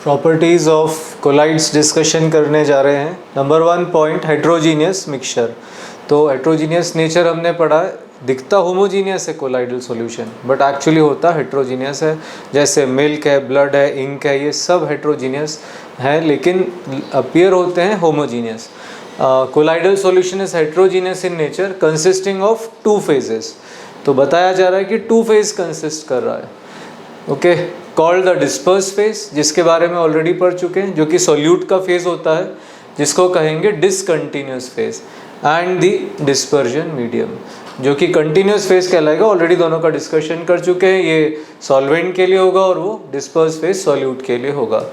Properties of colloids discussion करने जा रहे हैं। Number 1 point heterogeneous mixture. तो हेट्रोजीनियस नेचर हमने पढ़ा है, दिखता होमोजीनियस है कोलाइडल सॉल्यूशन बट एक्चुअली होता हेट्रोजीनियस है। जैसे मिल्क है, ब्लड है, इंक है, ये सब हेट्रोजीनियस हैं लेकिन अपीयर होते हैं homogeneous. Colloidal solution is heterogeneous in nature consisting of 2 phases. तो बताया जा रहा है कि 2 फेज कंसिस्ट कर रहा है, okay, called the disperse phase, जिसके बारे में ऑलरेडी पढ़ चुके हैं, जो कि सोल्यूट का फेज होता है, जिसको कहेंगे discontinuous phase, and the dispersion medium, जो कि कंटिन्यूस फेज कहलाएगा। ऑलरेडी दोनों का डिस्कशन कर चुके हैं। ये सॉल्वेंट के लिए होगा और वो डिस्पर्स फेज सॉल्यूट के लिए होगा।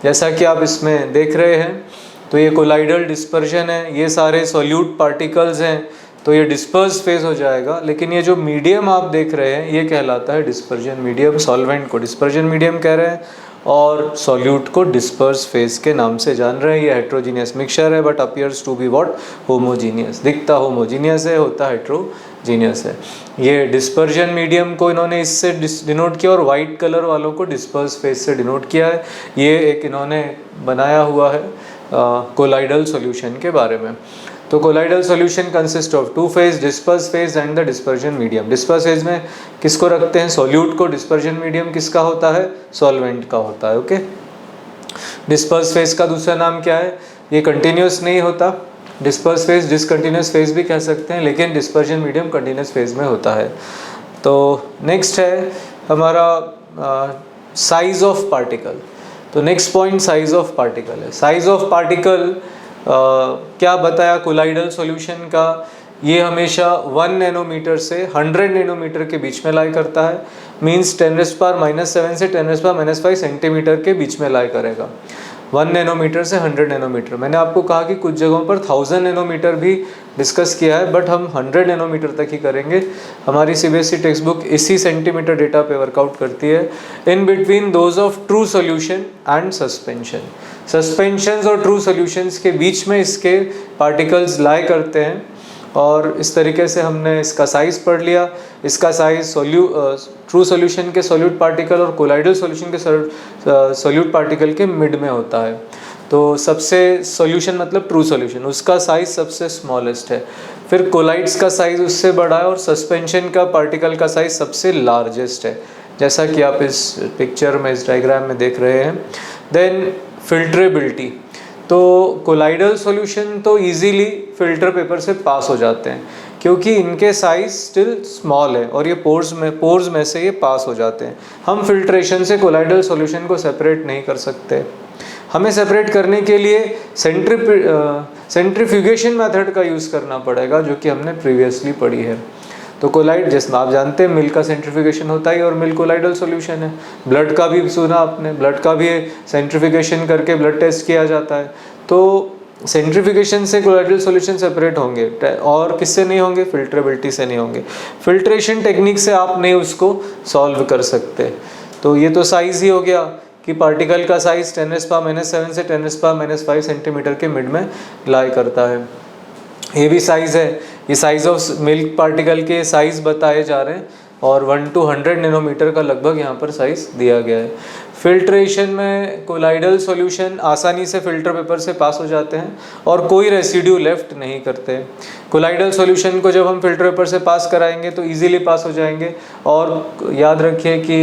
जैसा कि आप इसमें देख रहे हैं, तो ये कोलाइडल डिस्पर्जन है, ये सारे सॉल्यूट पार्टिकल्स हैं, तो ये डिस्पर्स फेज हो जाएगा। लेकिन ये जो मीडियम आप देख रहे हैं ये कहलाता है डिस्पर्जन मीडियम। सॉल्वेंट को डिस्पर्जन मीडियम कह रहे हैं और सॉल्यूट को डिस्पर्स फेज के नाम से जान रहे हैं। ये हेट्रोजीनियस मिक्सचर है but appears to be what, homogeneous. दिखता होमोजीनियस है, होता हेट्रोजीनियस है। ये डिस्पर्जन मीडियम को इन्होंने इससे डिनोट किया और वाइट कलर वालों को डिस्पर्स फेज से डिनोट किया है। ये एक इन्होंने बनाया हुआ है कोलाइडल सॉल्यूशन के बारे में। तो colloidal solution consist of 2 phase, disperse phase and the dispersion medium. Disperse phase में किसको रखते हैं, सॉल्यूट को। डिस्पर्जन मीडियम किसका होता है, सॉल्वेंट का होता है, ओके। डिस्पर्स फेज का दूसरा नाम क्या है, ये कंटिन्यूस नहीं होता। डिस्पर्स फेज डिसकंटिन्यूस फेज भी कह सकते हैं, लेकिन डिस्पर्जन मीडियम कंटिन्यूस फेज में होता है। तो नेक्स्ट है हमारा साइज ऑफ पार्टिकल। तो next point size of particle है। साइज ऑफ पार्टिकल क्या बताया कोलाइडल सॉल्यूशन का, ये हमेशा 1 नैनोमीटर से 100 नैनोमीटर के बीच में लाई करता है। मींस 10⁻⁻7 से 10⁻⁵ सेंटीमीटर के बीच में लाई करेगा। 1 नैनोमीटर से 100 नैनोमीटर। मैंने आपको कहा कि कुछ जगहों पर 1000 नैनोमीटर भी डिस्कस किया है बट हम 100 नैनोमीटर तक ही करेंगे। हमारी सीबीएसई टेक्स्ट बुक इसी सेंटीमीटर डेटा पे वर्कआउट करती है। In between those of true solution and suspension. Suspensions और ट्रू सॉल्यूशंस के बीच में इसके पार्टिकल्स लाई करते हैं और इस तरीके से हमने इसका साइज़ पढ़ लिया। इसका साइज़ ट्रू सॉल्यूशन के सॉल्यूट पार्टिकल और कोलाइडल सॉल्यूशन के सॉल्यूट पार्टिकल के मिड में होता है। तो सबसे सॉल्यूशन मतलब ट्रू सॉल्यूशन, उसका साइज़ सबसे स्मॉलेस्ट है। फिर कोलाइड्स का साइज़ उससे बड़ा है और सस्पेंशन का पार्टिकल का साइज़ सबसे लार्जेस्ट है, जैसा कि आप इस पिक्चर में, इस डायग्राम में देख रहे हैं। देन फिल्ट्रेबिलिटी। तो कोलाइडल सॉल्यूशन तो इजीली फिल्टर पेपर से पास हो जाते हैं क्योंकि इनके साइज स्टिल स्मॉल है और ये पोर्स में से ये पास हो जाते हैं। हम फिल्ट्रेशन से कोलाइडल सॉल्यूशन को सेपरेट नहीं कर सकते। हमें सेपरेट करने के लिए सेंट्रीफ्यूगेशन मेथड का यूज़ करना पड़ेगा, जो कि हमने प्रीवियसली पढ़ी है। तो कोलाइड, जैसे आप जानते हैं, मिल्क का सेंट्रीफ्यूगेशन होता है और मिल्क कोलाइडल सॉल्यूशन है। ब्लड का भी सुना आपने, ब्लड का भी सेंट्रीफ्यूगेशन करके ब्लड टेस्ट किया जाता है। तो सेंट्रीफ्यूगेशन से कोलाइडल सॉल्यूशन सेपरेट होंगे और किससे नहीं होंगे, फिल्ट्रेबिलिटी से नहीं होंगे। फिल्ट्रेशन टेक्निक से आप नहीं उसको सॉल्व कर सकते। तो ये तो साइज़ ही हो गया कि पार्टिकल का साइज़ 10⁻⁻7 से 10⁻⁵ सेंटीमीटर के मिड में लाई करता है। ये भी साइज़ है, ये साइज़ ऑफ मिल्क पार्टिकल के साइज़ बताए जा रहे हैं और 1 to 100 नैनोमीटर का लगभग यहाँ पर साइज़ दिया गया है। फिल्ट्रेशन में कोलाइडल सॉल्यूशन आसानी से फिल्टर पेपर से पास हो जाते हैं और कोई रेसिड्यू लेफ्ट नहीं करते। कोलाइडल सॉल्यूशन को जब हम फिल्टर पेपर से पास कराएंगे तो इजीली पास हो जाएंगे और याद रखिए कि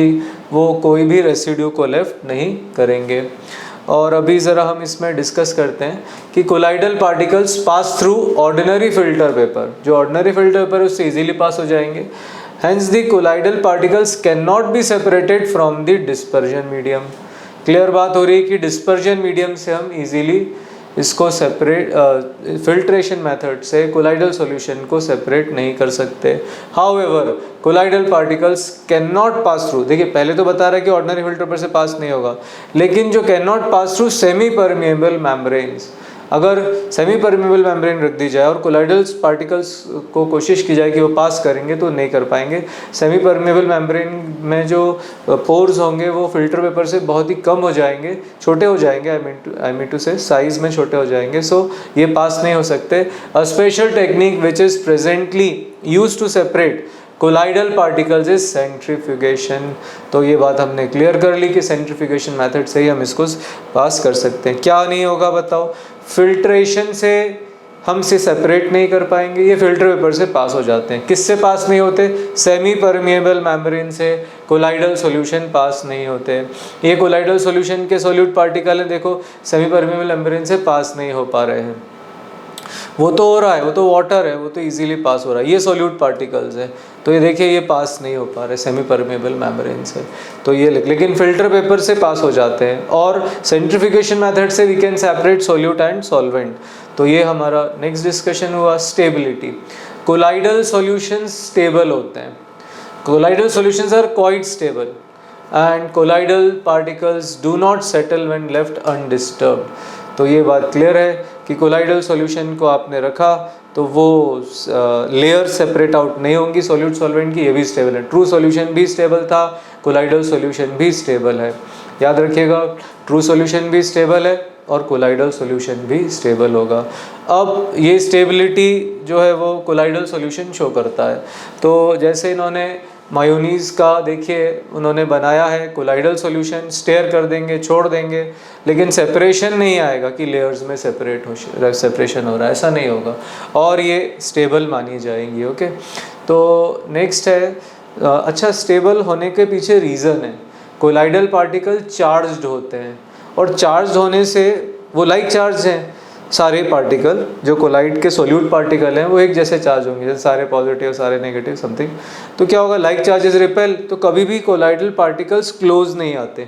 वो कोई भी रेसिड्यू को लेफ्ट नहीं करेंगे। और अभी ज़रा हम इसमें डिस्कस करते हैं कि colloidal particles pass through ordinary filter paper. जो ऑर्डिनरी फिल्टर पेपर है उससे इजीली पास हो जाएंगे। Hence the colloidal particles cannot be separated from the dispersion medium। Clear बात हो रही है कि डिस्पर्जन मीडियम से हम इजीली इसको सेपरेट, फिल्ट्रेशन मेथड से कोलाइडल सॉल्यूशन को सेपरेट नहीं कर सकते। However colloidal particles can not pass through, देखिए पहले तो बता रहा है कि ऑर्डिनरी फिल्टर पर से पास नहीं होगा, लेकिन जो can not pass through semi permeable membranes, अगर सेमी परमिएबल मेम्ब्रेन रख दी जाए और कोलाइडल पार्टिकल्स को कोशिश की जाए कि वो पास करेंगे तो नहीं कर पाएंगे। सेमी परमिएबल मेम्ब्रेन में जो पोर्स होंगे वो फिल्टर पेपर से बहुत ही कम हो जाएंगे, छोटे हो जाएंगे, आई मीन टू से साइज में छोटे हो जाएंगे। सो ये पास नहीं हो सकते। A special technique which is presently use to separate colloidal particles is centrifugation. तो ये बात हमने क्लियर कर ली कि सेंट्रीफ्यूगेशन मेथड से ही हम इसको पास कर सकते हैं। क्या नहीं होगा बताओ? फिल्ट्रेशन से हम इसे सेपरेट नहीं कर पाएंगे, ये फिल्टर पेपर से पास हो जाते हैं। किससे पास नहीं होते? सेमी परमिएबल मेम्ब्रेन से कोलाइडल सॉल्यूशन पास नहीं होते। ये कोलाइडल सॉल्यूशन के सॉल्यूट पार्टिकल हैं, देखो सेमी परमिएबल मेम्ब्रेन से पास नहीं हो पा रहे हैं। वो तो हो रहा है, वो तो वाटर है, वो तो इजीली पास हो रहा है। ये सॉल्यूट पार्टिकल्स है, तो ये देखिए ये पास नहीं हो पा रहे सेमी परमेबल मेम्ब्रेन से, तो ये लेकिन फिल्टर पेपर से पास हो जाते हैं। और सेंट्रीफ्यूगेशन मेथड से we can separate solute and solvent. तो ये हमारा नेक्स्ट डिस्कशन हुआ स्टेबिलिटी। कोलाइडल सॉल्यूशंस स्टेबल होते हैं, colloidal solutions are quite stable and colloidal particles do not settle when left undisturbed. तो ये बात क्लियर है कि कोलाइडल सॉल्यूशन को आपने रखा तो वो लेयर सेपरेट आउट नहीं होंगी सॉल्यूट सॉल्वेंट की, ये भी स्टेबल है। ट्रू सॉल्यूशन भी स्टेबल था, कोलाइडल सॉल्यूशन भी स्टेबल है। याद रखिएगा, ट्रू सॉल्यूशन भी स्टेबल है और कोलाइडल सॉल्यूशन भी स्टेबल होगा। अब ये स्टेबिलिटी जो है वो कोलाइडल सॉल्यूशन शो करता है। तो जैसे इन्होंने मायोनीज़ का देखिए उन्होंने बनाया है कोलाइडल सॉल्यूशन, स्टेयर कर देंगे, छोड़ देंगे, लेकिन सेपरेशन नहीं आएगा कि लेयर्स में सेपरेशन हो रहा है, ऐसा नहीं होगा और ये स्टेबल मानी जाएंगी। ओके, तो नेक्स्ट है अच्छा स्टेबल होने के पीछे रीज़न है, कोलाइडल पार्टिकल चार्ज्ड होते हैं और चार्ज होने से वो लाइक चार्ज हैं। सारे पार्टिकल जो कोलाइड के सॉल्यूट पार्टिकल हैं वो एक जैसे चार्ज होंगे, जैसे सारे पॉजिटिव सारे नेगेटिव समथिंग। तो क्या होगा, लाइक चार्जेस रिपेल, तो कभी भी कोलाइडल पार्टिकल्स क्लोज नहीं आते।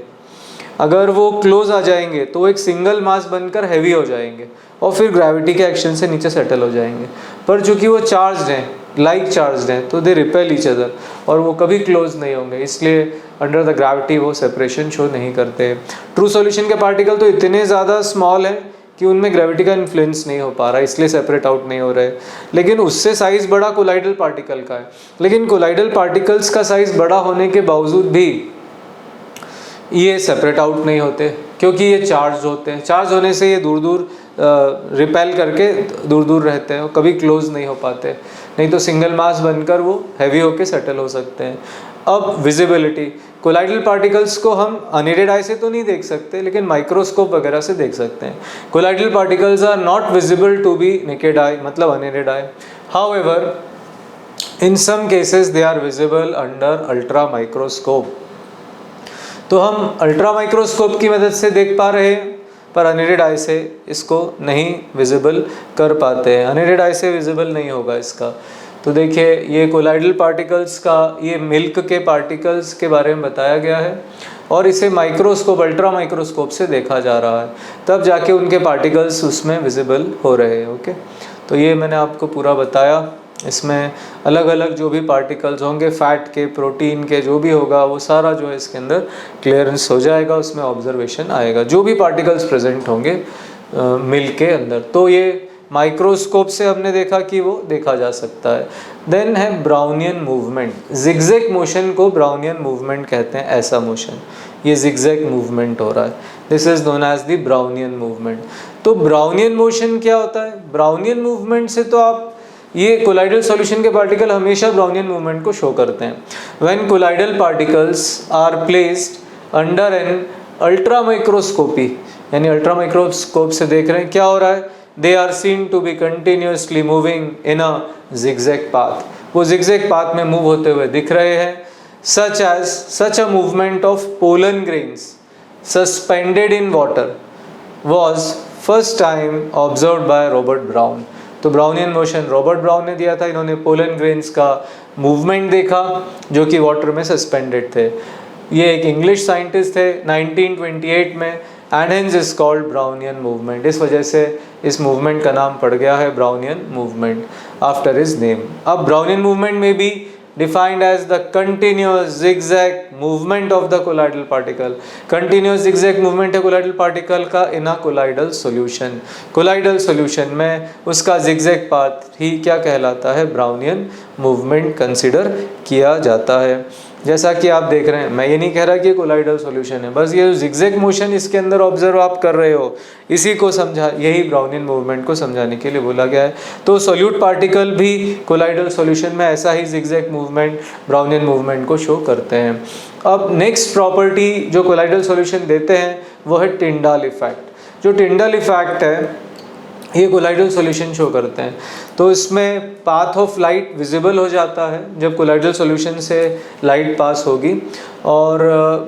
अगर वो क्लोज आ जाएंगे तो एक सिंगल मास बनकर हैवी हो जाएंगे और फिर ग्रेविटी के एक्शन से नीचे सेटल हो जाएंगे। पर चूंकि वो चार्ज्ड हैं, लाइक चार्ज्ड हैं, तो दे रिपेल ईच अदर और वो कभी क्लोज नहीं होंगे, इसलिए अंडर द ग्रेविटी वो सेपरेशन शो नहीं करते। ट्रू सॉल्यूशन के पार्टिकल तो इतने ज़्यादा स्मॉल हैं कि उनमें ग्रेविटी का इन्फ्लुएंस नहीं हो पा रहा, इसलिए सेपरेट आउट नहीं हो रहे। लेकिन उससे साइज़ बड़ा कोलाइडल पार्टिकल का है, लेकिन कोलाइडल पार्टिकल्स का साइज़ बड़ा होने के बावजूद भी ये सेपरेट आउट नहीं होते क्योंकि ये चार्ज होते हैं। चार्ज होने से ये दूर दूर रिपेल करके दूर दूर रहते हैं, कभी क्लोज नहीं हो पाते, नहीं तो सिंगल मास बनकर वो हैवी होके सेटल हो सकते हैं। अब विजिबिलिटी, कोलाइडल पार्टिकल्स को हम अनएडेड आई से तो नहीं देख सकते, लेकिन माइक्रोस्कोप वगैरह से देख सकते हैं। Colloidal particles are not visible to be naked eye, मतलब unaided eye. However in some cases they are visible under ultra microscope. तो हम अल्ट्रा माइक्रोस्कोप की मदद से देख पा रहे हैं, पर अनएडेड आई से इसको नहीं विजिबल कर पाते हैं, अनएडेड आई से विजिबल नहीं होगा इसका। तो देखिए ये कोलाइडल पार्टिकल्स का, ये मिल्क के पार्टिकल्स के बारे में बताया गया है और इसे माइक्रोस्कोप, अल्ट्रा माइक्रोस्कोप से देखा जा रहा है, तब जाके उनके पार्टिकल्स उसमें विजिबल हो रहे हैं। ओके, तो ये मैंने आपको पूरा बताया। इसमें अलग अलग जो भी पार्टिकल्स होंगे, फैट के, प्रोटीन के, जो भी होगा वो सारा जो है इसके अंदर क्लियरेंस हो जाएगा, उसमें ऑब्जर्वेशन आएगा जो भी पार्टिकल्स प्रेजेंट होंगे मिल्क के अंदर। तो ये माइक्रोस्कोप से हमने देखा कि वो देखा जा सकता है। देन है ब्राउनियन मूवमेंट, जिगजैग मोशन को ब्राउनियन मूवमेंट कहते हैं। ऐसा मोशन, ये जिगजैग मूवमेंट हो रहा है, this is known as the Brownian movement. तो ब्राउनियन मोशन क्या होता है? ब्राउनियन मूवमेंट से तो आप ये कोलाइडल सॉल्यूशन के पार्टिकल हमेशा ब्राउनियन मूवमेंट को शो करते हैं। When colloidal particles are placed under an ultra microscopy, यानी अल्ट्रा माइक्रोस्कोप से देख रहे हैं क्या हो रहा है, they are seen to be continuously moving in a zigzag path, वो zigzag path में मूव होते हुए दिख रहे हैं। such a movement of pollen grains suspended in water was first time observed by Robert Brown। तो ब्राउनियन मोशन रॉबर्ट ब्राउन ने दिया था, इन्होंने पोलन ग्रेन्स का मूवमेंट देखा जो कि वाटर में सस्पेंडेड थे। ये एक इंग्लिश साइंटिस्ट थे 1928 में, and hence is called Brownian movement. इस वजह से इस मूवमेंट का नाम पड़ गया है Brownian movement after his name. अब ब्राउनियन मूवमेंट में भी defined as the continuous zigzag movement of the colloidal particle। continuous zigzag movement है colloidal particle का in a colloidal solution। colloidal solution में उसका zigzag path ही क्या कहलाता है? ब्राउनियन मूवमेंट कंसिडर किया जाता है। जैसा कि आप देख रहे हैं, मैं ये नहीं कह रहा कि कोलाइडल सॉल्यूशन है, बस ये जिगजैग मोशन इसके अंदर ऑब्जर्व आप कर रहे हो, इसी को समझा, यही ब्राउनियन मूवमेंट को समझाने के लिए बोला गया है। तो सॉल्यूट पार्टिकल भी कोलाइडल सॉल्यूशन में ऐसा ही जिगजैग मूवमेंट, ब्राउनियन मूवमेंट को शो करते हैं। अब नेक्स्ट प्रॉपर्टी जो कोलाइडल सॉल्यूशन देते हैं वो है टिंडाल इफेक्ट। जो टिंडाल इफेक्ट है ये कोलाइडल सॉल्यूशन शो करते हैं। तो इसमें पाथ ऑफ लाइट विजिबल हो जाता है जब कोलाइडल सॉल्यूशन से लाइट पास होगी, और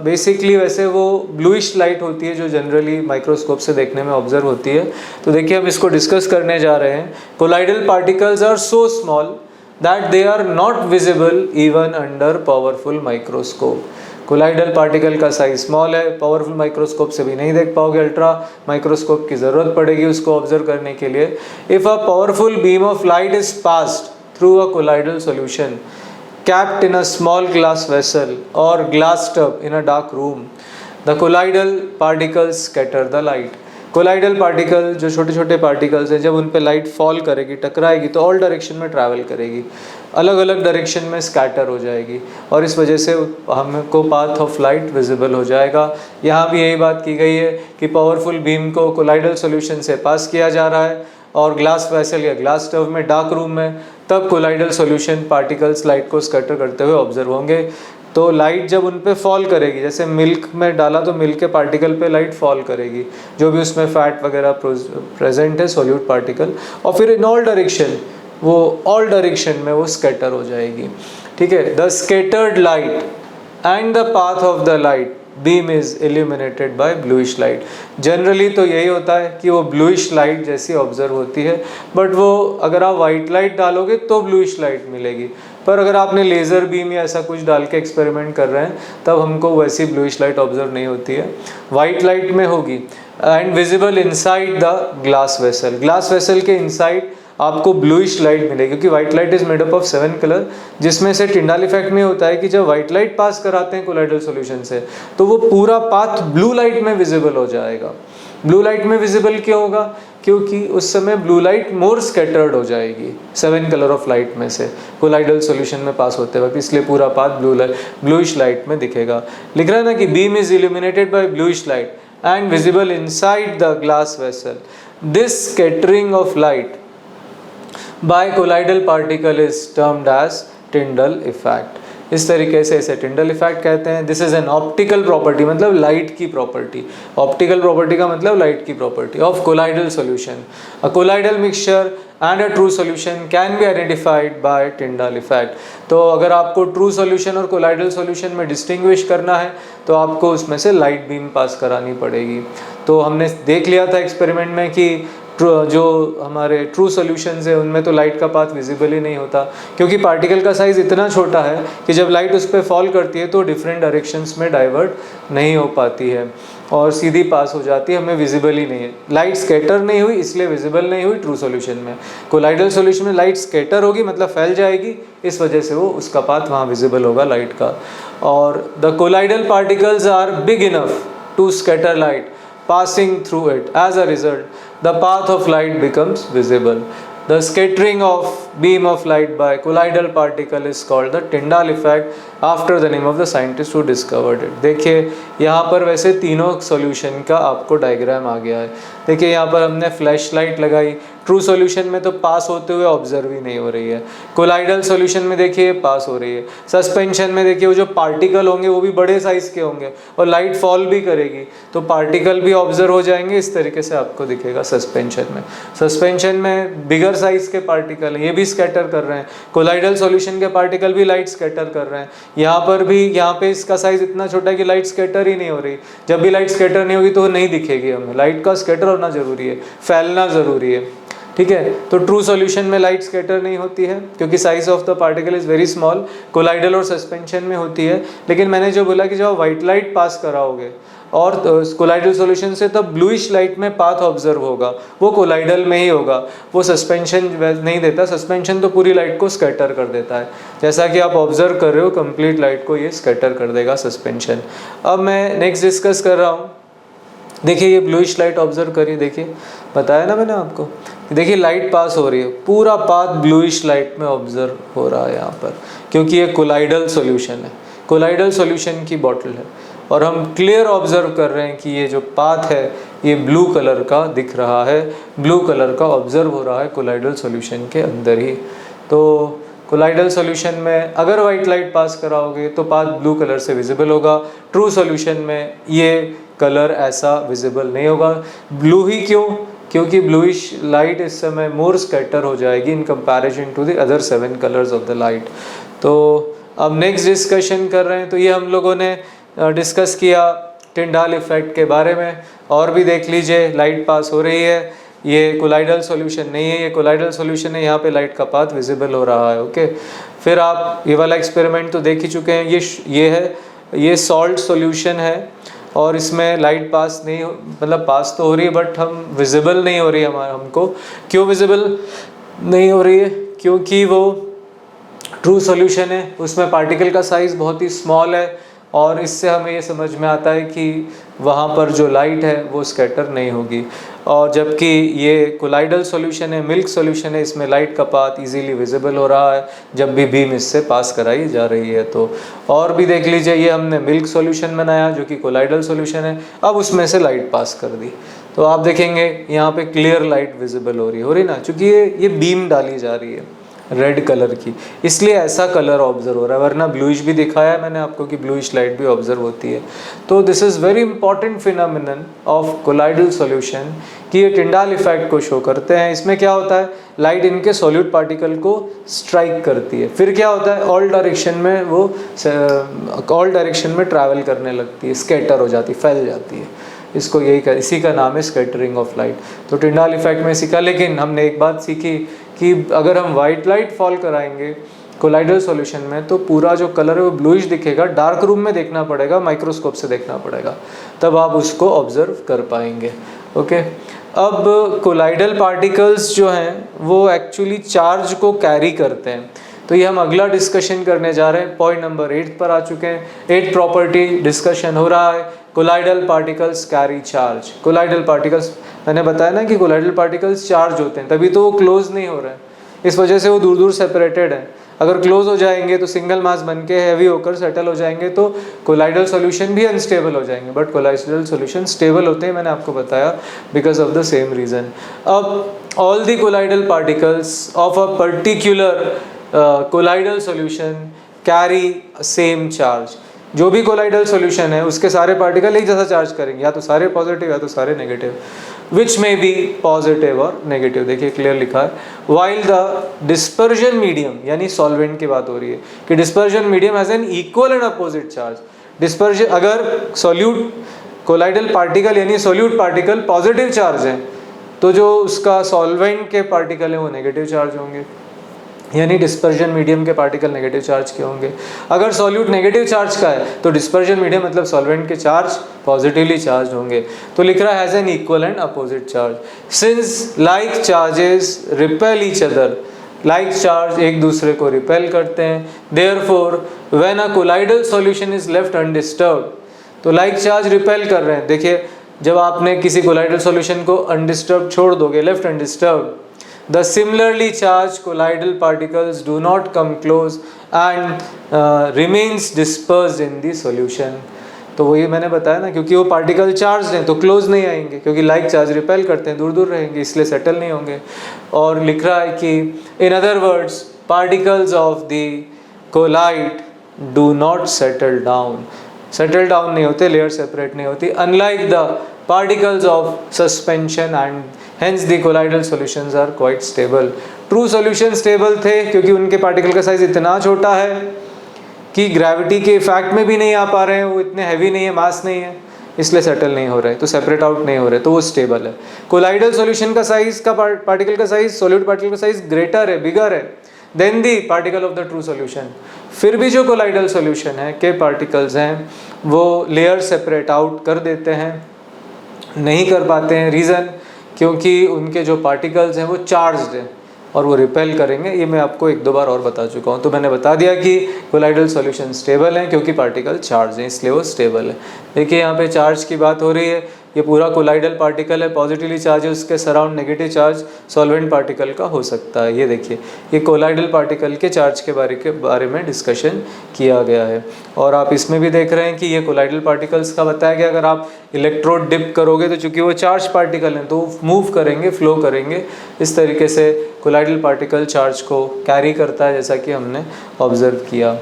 बेसिकली वैसे वो ब्लूइश लाइट होती है जो जनरली माइक्रोस्कोप से देखने में ऑब्जर्व होती है। तो देखिए हम इसको डिस्कस करने जा रहे हैं। Colloidal particles are so small that they are not visible even under powerful microscope. Colloidal particle का साइज स्मॉल है, पावरफुल माइक्रोस्कोप से भी नहीं देख पाओगे, अल्ट्रा माइक्रोस्कोप की ज़रूरत पड़ेगी उसको ऑब्जर्व करने के लिए। If a powerful beam of light is passed through a colloidal solution capped in a small glass vessel और glass tub in a dark room, the colloidal particles scatter the light. Colloidal particle जो छोटे छोटे particles हैं, जब उन पे light fall करेगी, टकराएगी, तो ऑल डायरेक्शन में ट्रैवल करेगी, अलग अलग डायरेक्शन में स्कैटर हो जाएगी, और इस वजह से हमको पाथ ऑफ लाइट विजिबल हो जाएगा। यहाँ भी यही बात की गई है कि पावरफुल बीम को कोलाइडल सॉल्यूशन से पास किया जा रहा है और ग्लास वेसल या ग्लास टब में, डार्क रूम में, तब कोलाइडल सॉल्यूशन पार्टिकल्स लाइट को स्कैटर करते हुए ऑब्जर्व होंगे। तो लाइट जब उन पे फॉल करेगी, जैसे मिल्क में डाला तो मिल्क के पार्टिकल पे लाइट फॉल करेगी, जो भी उसमें फैट वगैरह प्रेजेंट है, सॉल्यूट पार्टिकल, और फिर इन ऑल डायरेक्शन, वो ऑल डायरेक्शन में वो स्कैटर हो जाएगी। ठीक है, the scattered light and the path of the light beam is illuminated by bluish light. Generally तो यही होता है कि वो ब्लूइश लाइट जैसी ऑब्जर्व होती है, बट वो अगर आप वाइट लाइट डालोगे तो ब्लूइश लाइट मिलेगी, पर अगर आपने लेज़र बीम या ऐसा कुछ डाल के एक्सपेरिमेंट कर रहे हैं तब हमको वैसी ब्लूइश लाइट ऑब्जर्व नहीं होती है, वाइट लाइट में होगी। And visible inside the glass vessel, glass vessel के इनसाइड आपको ब्लूइश लाइट मिलेगी, क्योंकि white light is made up of 7 colour, जिसमें से टिंडाल इफेक्ट में होता है कि जब वाइट लाइट पास कराते हैं कोलाइडल सॉल्यूशन से तो वो पूरा पाथ ब्लू लाइट में विजिबल हो जाएगा। ब्लू लाइट में विजिबल क्यों होगा? क्योंकि उस समय ब्लू लाइट मोर स्कैटर्ड हो जाएगी 7 कलर ऑफ लाइट में से कोलाइडल सॉल्यूशन में पास होते वक्त, इसलिए पूरा पाथ ब्लूइश लाइट में दिखेगा। लिख रहा है ना कि beam is illuminated by bluish light and visible inside the glass vessel. This scattering of light by colloidal particle is termed as Tyndall effect। इस तरीके से इसे टिंडल इफेक्ट कहते हैं। This is an optical property, मतलब light की property. Optical property का मतलब लाइट की property of colloidal solution. A colloidal mixture and a true solution can be identified by Tyndall effect. तो अगर आपको ट्रू सॉल्यूशन और कोलाइडल सॉल्यूशन में डिस्टिंग्विश करना है तो आपको उसमें से लाइट बीम पास करानी पड़ेगी। तो हमने देख लिया था एक्सपेरिमेंट में कि जो हमारे ट्रू सॉल्यूशंस है उनमें तो लाइट का पाथ विजिबल ही नहीं होता, क्योंकि पार्टिकल का साइज़ इतना छोटा है कि जब लाइट उस पर फॉल करती है तो डिफरेंट डायरेक्शंस में डाइवर्ट नहीं हो पाती है और सीधी पास हो जाती है, हमें विजिबल ही नहीं है। लाइट स्कैटर नहीं हुई इसलिए विजिबल नहीं हुई ट्रू सॉल्यूशन में। कोलाइडल सॉल्यूशन में लाइट स्कैटर होगी, मतलब फैल जाएगी, इस वजह से वो उसका पाथ वहाँ विजिबल होगा लाइट का। और the colloidal particles are big enough to scatter light passing through it. As a result, the path of light becomes visible. The scattering of beam of light by colloidal particle is called the Tyndall effect after the name of the scientist who discovered it. देखिए यहाँ पर वैसे तीनों solution का आपको diagram आ गया है। देखिए यहाँ पर हमने फ्लैश लाइट लगाई, ट्रू सॉल्यूशन में तो पास होते हुए ऑब्जर्व ही नहीं हो रही है। कोलाइडल सॉल्यूशन में देखिए पास हो रही है। सस्पेंशन में देखिए वो जो पार्टिकल होंगे वो भी बड़े साइज के होंगे और लाइट फॉल भी करेगी तो पार्टिकल भी ऑब्जर्व हो जाएंगे, इस तरीके से आपको दिखेगा सस्पेंशन में। सस्पेंशन में बिगर साइज के पार्टिकल हैं, ये भी स्कैटर कर रहे हैं। कोलाइडल सॉल्यूशन के पार्टिकल भी लाइट स्कैटर कर रहे हैं। यहाँ पर भी, यहाँ पे इसका साइज इतना छोटा है कि लाइट स्कैटर ही नहीं हो रही। जब भी लाइट स्कैटर नहीं होगी तो नहीं दिखेगी हमें। लाइट का स्कैटर होना जरूरी है, फैलना जरूरी है, ठीक है। तो ट्रू सॉल्यूशन में लाइट स्कैटर नहीं होती है क्योंकि size of the particle is very small. Colloidal और सस्पेंशन में होती है, लेकिन मैंने जो बोला कि जब आप व्हाइट लाइट पास कराओगे और कोलाइडल सॉल्यूशन से तब ब्लूइश लाइट में पाथ ऑब्जर्व होगा, वो कोलाइडल में ही होगा, वो सस्पेंशन नहीं देता। सस्पेंशन तो पूरी लाइट को स्कैटर कर देता है, जैसा कि आप ऑब्जर्व कर रहे हो कंप्लीट लाइट को ये स्कैटर कर देगा सस्पेंशन। अब मैं नेक्स्ट डिस्कस कर रहा हूँ देखिए ये ब्लूइश लाइट ऑब्जर्व करिए, देखिए बताया ना मैंने आपको, देखिए लाइट पास हो रही है, पूरा पाथ ब्लूइश लाइट में ऑब्जर्व हो रहा है यहाँ पर, क्योंकि ये कोलाइडल सॉल्यूशन है, कोलाइडल सॉल्यूशन की बॉटल है और हम क्लियर ऑब्जर्व कर रहे हैं कि ये जो पाथ है ये ब्लू कलर का दिख रहा है, ब्लू कलर का ऑब्जर्व हो रहा है कोलाइडल सॉल्यूशन के अंदर ही। तो कोलाइडल सॉल्यूशन में अगर वाइट लाइट पास कराओगे तो पाथ ब्लू कलर से विजिबल होगा, ट्रू सॉल्यूशन में ये कलर ऐसा विजिबल नहीं होगा। ब्लू ही क्यों? क्योंकि ब्लूइश लाइट इस समय मोर स्कैटर हो जाएगी in comparison to the other 7 colours of the light. तो अब नेक्स्ट डिस्कशन कर रहे हैं, तो ये हम लोगों ने डिस्कस किया टिंडाल इफेक्ट के बारे में, और भी देख लीजिए लाइट पास हो रही है, ये कोलाइडल सॉल्यूशन नहीं है, ये कोलाइडल सॉल्यूशन है, यहाँ पे लाइट का पाथ विजिबल हो रहा है। ओके, फिर आप ये वाला एक्सपेरिमेंट तो देख ही चुके हैं, ये है, ये सॉल्ट सॉल्यूशन है और इसमें लाइट पास नहीं मतलब पास तो हो रही है बट हम विजिबल नहीं हो रही है हमको। क्यों विजिबल नहीं हो रही है? क्योंकि वो ट्रू सॉल्यूशन है, उसमें पार्टिकल का साइज़ बहुत ही स्मॉल है और इससे हमें ये समझ में आता है कि वहाँ पर जो लाइट है वो स्कैटर नहीं होगी। और जबकि ये कोलाइडल सॉल्यूशन है, मिल्क सॉल्यूशन है, इसमें लाइट का पाथ इजीली विजिबल हो रहा है जब भी बीम इससे पास कराई जा रही है। तो और भी देख लीजिए, ये हमने मिल्क सॉल्यूशन बनाया जो कि कोलाइडल सॉल्यूशन है, अब उसमें से लाइट पास कर दी तो आप देखेंगे यहाँ पे क्लियर लाइट विजिबल हो रही ना, चूँकि ये बीम डाली जा रही है रेड कलर की, इसलिए ऐसा कलर ऑब्जर्व हो रहा है, वरना ब्लूइश भी दिखाया मैंने आपको कि ब्लूइश लाइट भी ऑब्जर्व होती है। तो this is very important phenomenon of colloidal solution कि ये टिंडाल इफेक्ट को शो करते हैं। इसमें क्या होता है, लाइट इनके सॉल्यूट पार्टिकल को स्ट्राइक करती है, फिर क्या होता है ऑल डायरेक्शन में वो ऑल डायरेक्शन में ट्रैवल करने लगती है, स्कैटर हो जाती है, फैल जाती है। इसको इसी का नाम है स्कैटरिंग ऑफ लाइट। तो टिंडाल इफेक्ट में सीखा, लेकिन हमने एक बात सीखी कि अगर हम वाइट लाइट फॉल कराएंगे कोलाइडल सॉल्यूशन में तो पूरा जो कलर है वो ब्लूइश दिखेगा, डार्क रूम में देखना पड़ेगा, माइक्रोस्कोप से देखना पड़ेगा, तब आप उसको ऑब्जर्व कर पाएंगे। ओके, अब कोलाइडल पार्टिकल्स जो हैं वो एक्चुअली चार्ज को कैरी करते हैं, तो ये हम अगला डिस्कशन करने जा रहे हैं। पॉइंट नंबर 8 पर आ चुके हैं, 8 प्रॉपर्टी डिस्कशन हो रहा है, colloidal particles carry charge. Colloidal particles मैंने बताया ना कि कोलाइडल पार्टिकल्स चार्ज होते हैं, तभी तो वो क्लोज नहीं हो रहे हैं, इस वजह से वो दूर दूर सेपरेटेड हैं। अगर क्लोज हो जाएंगे तो सिंगल मास बन के हैवी होकर सेटल हो जाएंगे तो कोलाइडल सॉल्यूशन भी अनस्टेबल हो जाएंगे, बट कोलाइडल सॉल्यूशन स्टेबल होते हैं, मैंने आपको बताया, because of the same reason. अब all the colloidal particles of a particular colloidal solution carry same charge. जो भी कोलाइडल सॉल्यूशन है उसके सारे पार्टिकल एक जैसा चार्ज करेंगे, या तो सारे पॉजिटिव या तो सारे नेगेटिव, विच में बी पॉजिटिव और नेगेटिव। देखिए क्लियर लिखा है, वाइल द डिस्पर्जन मीडियम, यानी सॉल्वेंट की बात हो रही है कि dispersion medium has an equal and opposite charge. Dispersion, अगर सॉल्यूट कोलाइडल पार्टिकल यानी सॉल्यूट पार्टिकल पॉजिटिव चार्ज है तो जो उसका सॉल्वेंट के पार्टिकल है वो नेगेटिव चार्ज होंगे, यानी डिस्पर्जन मीडियम के पार्टिकल नेगेटिव चार्ज के होंगे। अगर सॉल्यूट नेगेटिव चार्ज का है तो डिस्पर्जन मीडियम मतलब सॉल्वेंट के चार्ज पॉजिटिवली चार्ज होंगे। तो लिख रहा है has an equal and opposite charge, since like charges repel each other, like charge एक दूसरे को रिपेल करते हैं, therefore when a colloidal solution is left undisturbed, तो लाइक चार्ज रिपेल कर रहे हैं। देखिए जब आपने किसी कोलाइडल सॉल्यूशन को अनडिस्टर्ब छोड़ दोगे, left undisturb, the similarly charged colloidal particles do not come close and remains dispersed in the solution। तो वही मैंने बताया ना, क्योंकि वो पार्टिकल चार्ज हैं तो क्लोज नहीं आएंगे, क्योंकि लाइक चार्ज रिपेल करते हैं, दूर दूर रहेंगे, इसलिए सेटल नहीं होंगे। और लिख रहा है कि in other words particles of the colloid do not settle down, settle down नहीं होते, लेयर सेपरेट नहीं होती, unlike the particles of suspension and hence the colloidal solutions are quite stable। True solution stable थे क्योंकि उनके particle का size इतना छोटा है कि ग्रेविटी के इफेक्ट में भी नहीं आ पा रहे हैं, वो इतने हैवी नहीं है, मास नहीं है, इसलिए सेटल नहीं हो रहे, तो सेपरेट आउट नहीं हो रहे, तो वो स्टेबल है। कोलाइडल सॉल्यूशन का साइज का पार्टिकल का साइज, सॉल्यूट पार्टिकल का साइज ग्रेटर है, बिगर है than the particle of the true solution. फिर भी जो कोलाइडल सॉल्यूशन है के पार्टिकल्स हैं वो लेयर सेपरेट आउट कर देते हैं, नहीं कर पाते हैं। रीज़न क्योंकि उनके जो पार्टिकल्स हैं वो चार्ज्ड हैं और वो रिपेल करेंगे, ये मैं आपको एक दो बार और बता चुका हूँ। तो मैंने बता दिया कि कोलाइडल सॉल्यूशन स्टेबल हैं क्योंकि पार्टिकल चार्ज हैं, इसलिए वो स्टेबल है। देखिए यहाँ पे चार्ज की बात हो रही है, ये पूरा कोलाइडल पार्टिकल है, पॉजिटिवली चार्ज है, उसके surround negative charge solvent particle का हो सकता है। ये देखिए, ये कोलाइडल पार्टिकल के चार्ज के बारे में डिस्कशन किया गया है। और आप इसमें भी देख रहे हैं कि ये कोलाइडल पार्टिकल्स का बताया गया, अगर आप इलेक्ट्रोड डिप करोगे तो चूंकि वो चार्ज पार्टिकल हैं तो मूव करेंगे, फ्लो करेंगे। इस तरीके से कोलाइडल पार्टिकल चार्ज को कैरी करता है, जैसा कि हमने ऑब्जर्व किया।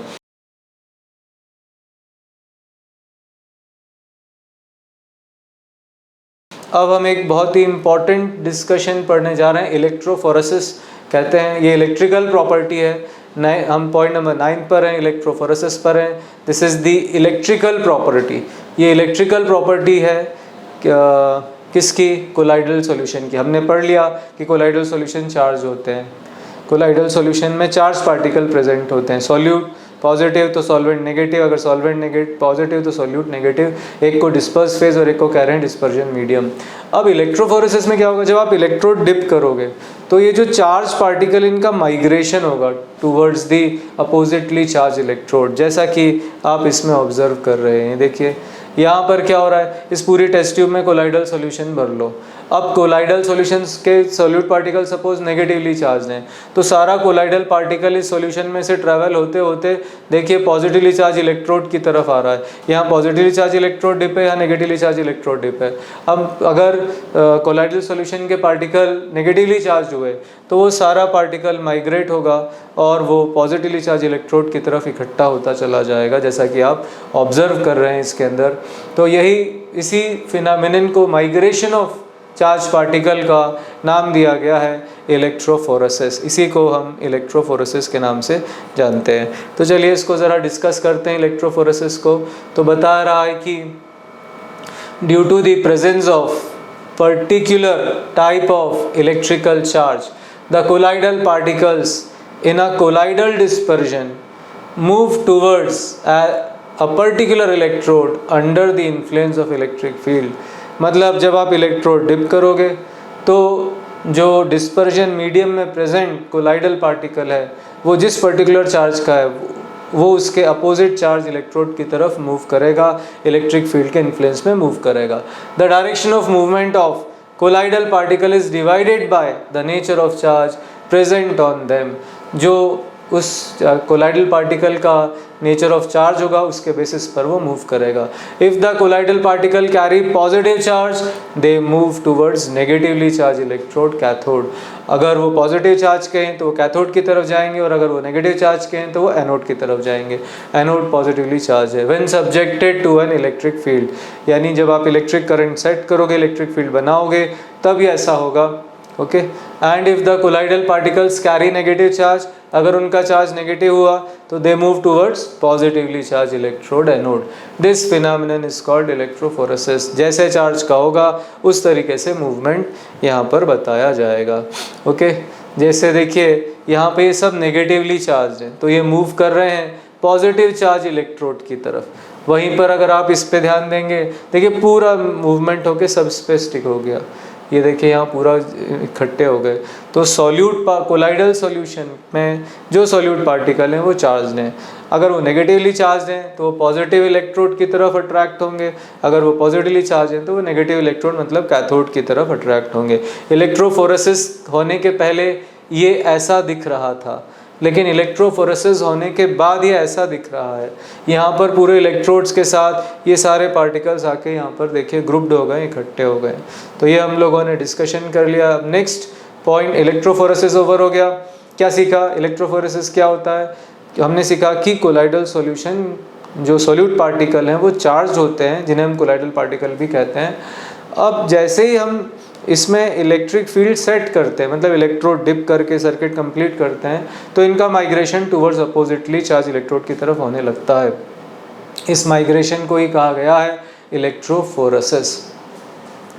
अब हम एक बहुत ही इम्पॉर्टेंट डिस्कशन पढ़ने जा रहे हैं, इलेक्ट्रोफोरेसिस कहते हैं। ये इलेक्ट्रिकल प्रॉपर्टी है। हम पॉइंट नंबर 9 पर हैं, इलेक्ट्रोफोरेसिस पर हैं। This is the electrical property. ये इलेक्ट्रिकल प्रॉपर्टी है किसकी? कोलाइडल सॉल्यूशन की। हमने पढ़ लिया कि कोलाइडल सॉल्यूशन चार्ज होते हैं, कोलाइडल सॉल्यूशन में चार्ज पार्टिकल प्रेजेंट होते हैं। सॉल्यूट पॉजिटिव तो सॉल्वेंट नेगेटिव, अगर सॉल्वेंट नेगेटिव पॉजिटिव तो सॉल्यूट नेगेटिव, एक को डिस्पर्स फेज और एक को कह रहे हैं डिस्पर्जन मीडियम। अब इलेक्ट्रोफोरेसिस में क्या होगा, जब आप इलेक्ट्रोड डिप करोगे तो ये जो चार्ज पार्टिकल इनका माइग्रेशन होगा towards the oppositely charge electrode, जैसा कि आप इसमें ऑब्जर्व कर रहे हैं। देखिए यहाँ पर क्या हो रहा है, इस पूरी टेस्ट ट्यूब में कोलाइडल सॉल्यूशन भर लो। अब कोलाइडल सॉल्यूशंस के solute particle suppose negatively charge हैं, तो सारा कोलाइडल पार्टिकल इस सॉल्यूशन में से ट्रैवल होते होते देखिए पॉजिटिवली चार्ज इलेक्ट्रोड की तरफ आ रहा है। यहाँ पॉजिटिवली चार्ज इलेक्ट्रोड डिप है, यहाँ नेगेटिवली चार्ज इलेक्ट्रोड डिप है। अब अगर कोलाइडल सॉल्यूशन के पार्टिकल नेगेटिवली चार्ज हुए तो वो सारा पार्टिकल माइग्रेट होगा और वो पॉजिटिवली चार्ज इलेक्ट्रोड की तरफ इकट्ठा होता चला जाएगा, जैसा कि आप ऑब्जर्व कर रहे हैं इसके अंदर। तो यही इसी फिनोमेनन को, माइग्रेशन ऑफ चार्ज पार्टिकल का नाम दिया गया है इलेक्ट्रोफोरेसिस। इसी को हम इलेक्ट्रोफोरेसिस के नाम से जानते हैं। तो चलिए इसको ज़रा डिस्कस करते हैं इलेक्ट्रोफोरेसिस को। तो बता रहा है कि due to the presence of particular type of electrical charge, the colloidal particles in a colloidal dispersion move towards a particular electrode under the influence of electric field। मतलब जब आप इलेक्ट्रोड डिप करोगे तो जो डिस्पर्जन मीडियम में present colloidal particle है वो जिस पर्टिकुलर चार्ज का है वो उसके अपोजिट चार्ज इलेक्ट्रोड की तरफ मूव करेगा, इलेक्ट्रिक फील्ड के इन्फ्लुएंस में मूव करेगा। The direction of movement of colloidal particle is divided by the nature of charge present on them. जो उस कोलाइडल पार्टिकल का नेचर ऑफ चार्ज होगा उसके बेसिस पर वो मूव करेगा। If the colloidal particle carry positive charge they move towards negatively charge electrode cathode. अगर वो पॉजिटिव चार्ज के हैं तो वो कैथोड की तरफ जाएंगे और अगर वो नेगेटिव चार्ज के हैं तो वो एनोड की तरफ जाएंगे। एनोड पॉजिटिवली चार्ज है। When subjected to an electric field, यानी जब आप इलेक्ट्रिक करंट सेट करोगे, इलेक्ट्रिक फील्ड बनाओगे, तब ये ऐसा होगा। Okay, and if the colloidal particles carry negative charge, अगर उनका चार्ज नेगेटिव हुआ तो they move towards positively charge electrode anode. This phenomenon is called electrophoresis. जैसे चार्ज का होगा उस तरीके से मूवमेंट यहाँ पर बताया जाएगा। ओके, जैसे देखिए यहाँ पे ये सब नेगेटिवली चार्ज हैं तो ये मूव कर रहे हैं पॉजिटिव चार्ज इलेक्ट्रोड की तरफ। वहीं पर अगर आप इस पे ध्यान देंगे, देखिए पूरा मूवमेंट होके सब पे स्टिक हो गया। ये देखिए यहाँ पूरा इकट्ठे हो गए। तो सॉल्यूट कोलाइडल सॉल्यूशन में जो सॉल्यूट पार्टिकल हैं वो चार्ज हैं। अगर वो नेगेटिवली चार्ज हैं तो वो पॉजिटिव इलेक्ट्रोड की तरफ अट्रैक्ट होंगे, अगर वो पॉजिटिवली चार्ज हैं तो वो नेगेटिव इलेक्ट्रोड मतलब कैथोड की तरफ अट्रैक्ट होंगे। इलेक्ट्रोफोरेसिस होने के पहले ये ऐसा दिख रहा था, लेकिन इलेक्ट्रोफोरेसिस होने के बाद ये ऐसा दिख रहा है। यहाँ पर पूरे इलेक्ट्रोड्स के साथ ये सारे पार्टिकल्स आके यहाँ पर देखिए ग्रुप्ड हो गए, इकट्ठे हो गए। तो ये हम लोगों ने डिस्कशन कर लिया। नेक्स्ट पॉइंट, इलेक्ट्रोफोरेसिस ओवर हो गया। क्या सीखा? इलेक्ट्रोफोरेसिस क्या होता है? हमने सीखा कि कोलाइडल सॉल्यूशन जो सॉल्यूट पार्टिकल हैं वो चार्ज होते हैं, जिन्हें हम कोलाइडल पार्टिकल भी कहते हैं। अब जैसे ही हम इसमें इलेक्ट्रिक फील्ड सेट करते हैं, मतलब इलेक्ट्रोड डिप करके सर्किट कंप्लीट करते हैं, तो इनका migration towards oppositely charge electrode की तरफ होने लगता है। इस माइग्रेशन को ही कहा गया है इलेक्ट्रोफोरेसिस।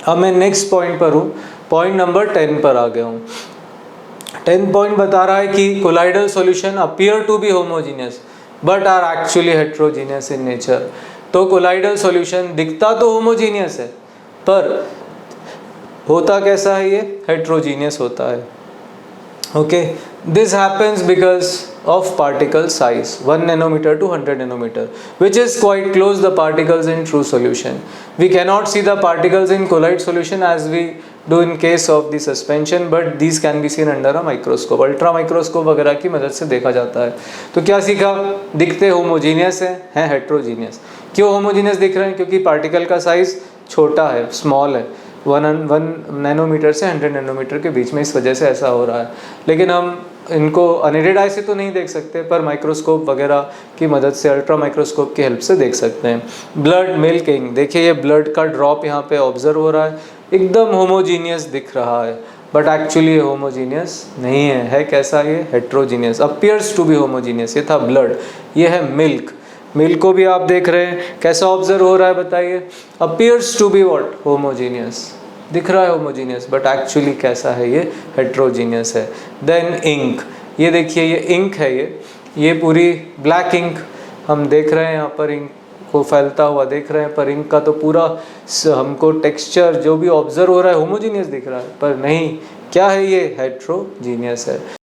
अब मैं नेक्स्ट पॉइंट पर हूँ, पॉइंट नंबर 10 पर आ गया हूँ। 10 पॉइंट बता रहा है कि colloidal solution appear to be homogeneous but are actually heterogeneous in nature. तो कोलाइडल सॉल्यूशन दिखता तो होमोजीनियस है पर होता कैसा है? ये हेट्रोजीनियस होता है। Okay, This happens because of particle size 1 nanometer to 100 nanometer, which is quite close the particles in true solution. We cannot see the particles in colloid solution as we do in case of the suspension, but these can be seen under a microscope. Ultra microscope वगैरह की मदद से देखा जाता है। तो क्या सीखा? दिखते होमोजीनियस हैं हेट्रोजीनियस। क्यों होमोजीनियस दिख रहे हैं? क्योंकि पार्टिकल का साइज छोटा है, स्मॉल है, 1 नैनोमीटर से 100 नैनोमीटर के बीच में, इस वजह से ऐसा हो रहा है। लेकिन हम इनको अनएडेड आई से तो नहीं देख सकते, पर माइक्रोस्कोप वगैरह की मदद से, अल्ट्रा माइक्रोस्कोप की हेल्प से देख सकते हैं। ब्लड मिल्क इंक, देखिए ये ब्लड का ड्रॉप यहाँ पे ऑब्जर्व हो रहा है, एकदम होमोजीनियस दिख रहा है, बट एक्चुअली ये होमोजीनियस नहीं है कैसा? ये heterogeneous, appears to be homogeneous. ये था ब्लड, ये है मिल्क। मिल्क को भी आप देख रहे हैं, कैसा ऑब्जर्व हो रहा है बताइए? Appears to be what? Homogeneous, दिख रहा है होमोजीनियस, बट एक्चुअली कैसा है? ये हेट्रोजीनियस है। देन इंक, ये देखिए ये इंक है, ये पूरी ब्लैक इंक हम देख रहे हैं, यहाँ पर इंक को फैलता हुआ देख रहे हैं, पर इंक का तो पूरा हमको टेक्सचर जो भी ऑब्जर्व हो रहा है होमोजीनियस दिख रहा है, पर नहीं, क्या है ये? हेट्रोजीनियस है।